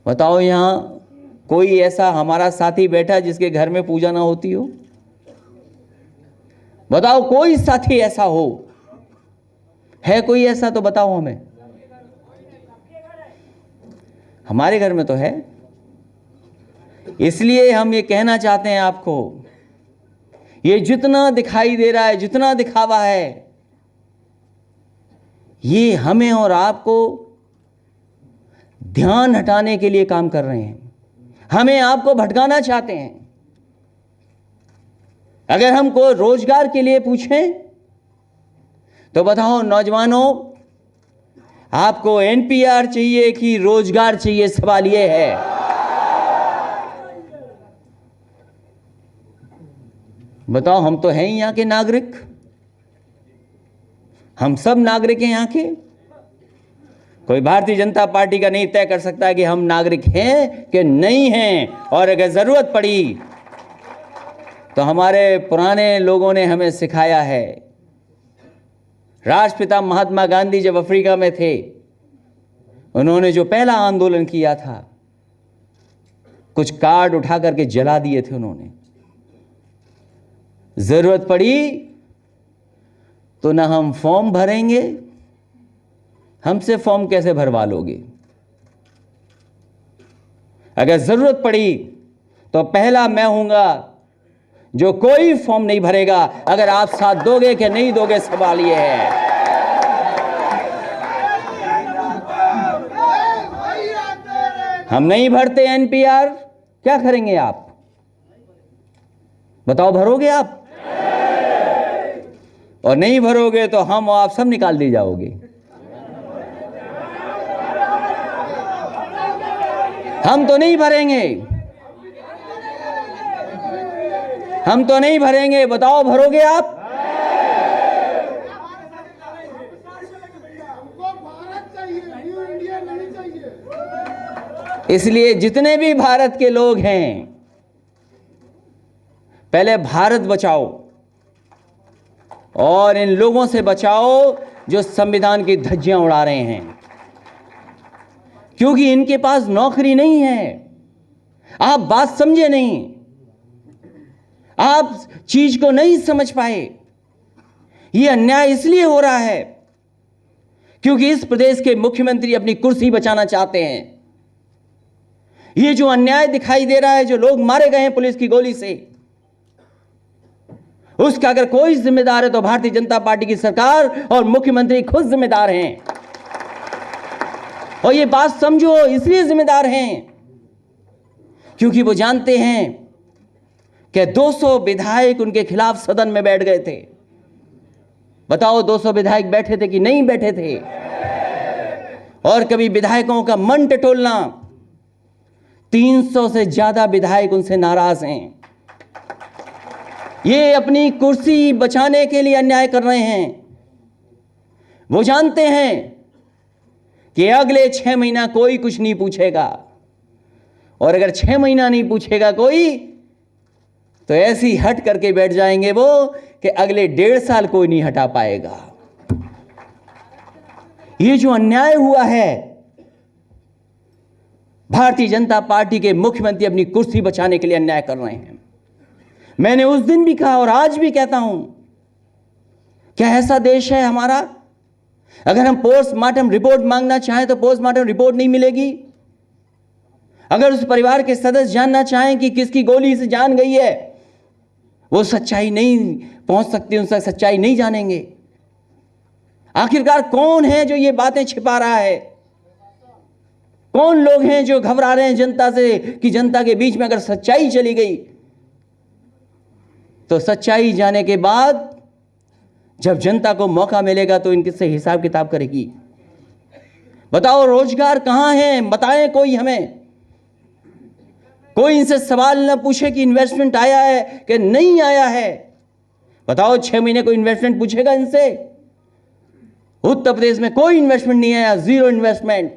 बताओ यहां कोई ऐसा हमारा साथी बैठा जिसके घर में पूजा ना होती हो? बताओ कोई साथी ऐसा हो? है कोई ऐसा तो बताओ हमें। हमारे घर में तो है। इसलिए हम ये कहना चाहते हैं आपको, ये जितना दिखाई दे रहा है, जितना दिखावा है, ये हमें और आपको ध्यान हटाने के लिए काम कर रहे हैं। हमें आपको भटकाना चाहते हैं। अगर हमको रोजगार के लिए पूछें तो बताओ नौजवानों, आपको एनपीआर चाहिए कि रोजगार चाहिए? सवाल यह है। बताओ, हम तो हैं ही यहां के नागरिक। हम सब नागरिक हैं यहां के। कोई भारतीय जनता पार्टी का नहीं तय कर सकता कि हम नागरिक हैं कि नहीं हैं। और अगर जरूरत पड़ी तो हमारे पुराने लोगों ने हमें सिखाया है। राष्ट्रपिता महात्मा गांधी जब अफ्रीका में थे, उन्होंने जो पहला आंदोलन किया था, कुछ कार्ड उठा करके जला दिए थे उन्होंने। जरूरत पड़ी तो ना हम फॉर्म भरेंगे, हमसे फॉर्म कैसे भरवा लोगे? अगर जरूरत पड़ी तो पहला मैं हूंगा जो कोई फॉर्म नहीं भरेगा। अगर आप साथ दोगे कि नहीं दोगे, सवाल यह है। हम नहीं भरते एनपीआर, क्या करेंगे आप? बताओ, भरोगे आप? और नहीं भरोगे तो हम और आप सब निकाल दिए जाओगे। हम तो नहीं भरेंगे, हम तो नहीं भरेंगे। बताओ, भरोगे आप? इसलिए जितने भी भारत के लोग हैं, पहले भारत बचाओ और इन लोगों से बचाओ जो संविधान की धज्जियां उड़ा रहे हैं, क्योंकि इनके पास नौकरी नहीं है। आप बात समझे नहीं, आप चीज को नहीं समझ पाए। यह अन्याय इसलिए हो रहा है क्योंकि इस प्रदेश के मुख्यमंत्री अपनी कुर्सी बचाना चाहते हैं। यह जो अन्याय दिखाई दे रहा है, जो लोग मारे गए हैं पुलिस की गोली से, उसका अगर कोई जिम्मेदार है तो भारतीय जनता पार्टी की सरकार और मुख्यमंत्री खुद जिम्मेदार हैं। और ये बात समझो, इसलिए जिम्मेदार हैं क्योंकि वो जानते हैं कि 200 विधायक उनके खिलाफ सदन में बैठ गए थे। बताओ, 200 विधायक बैठे थे कि नहीं बैठे थे? और कभी विधायकों का मन टटोलना, 300 से ज्यादा विधायक उनसे नाराज हैं। ये अपनी कुर्सी बचाने के लिए अन्याय कर रहे हैं। वो जानते हैं कि अगले 6 महीना कोई कुछ नहीं पूछेगा, और अगर 6 महीना नहीं पूछेगा कोई तो ऐसी हट करके बैठ जाएंगे वो कि अगले 1.5 साल कोई नहीं हटा पाएगा। ये जो अन्याय हुआ है, भारतीय जनता पार्टी के मुख्यमंत्री अपनी कुर्सी बचाने के लिए अन्याय कर रहे हैं। मैंने उस दिन भी कहा और आज भी कहता हूं, क्या ऐसा देश है हमारा? अगर हम पोस्टमार्टम रिपोर्ट मांगना चाहें तो पोस्टमार्टम रिपोर्ट नहीं मिलेगी। अगर उस परिवार के सदस्य जानना चाहें कि किसकी गोली से जान गई है, वो सच्चाई नहीं पहुंच सकती, उनसे सच्चाई नहीं जानेंगे। आखिरकार कौन है जो ये बातें छिपा रहा है? कौन लोग हैं जो घबरा रहे हैं जनता से कि जनता के बीच में अगर सच्चाई चली गई तो सच्चाई जाने के बाद जब जनता को मौका मिलेगा तो इनसे हिसाब किताब करेगी। बताओ, रोजगार कहां है? बताएं कोई हमें। कोई इनसे सवाल न पूछे कि इन्वेस्टमेंट आया है कि नहीं आया है। बताओ, 6 महीने कोई इन्वेस्टमेंट पूछेगा इनसे? उत्तर प्रदेश में कोई इन्वेस्टमेंट नहीं आया, 0 इन्वेस्टमेंट।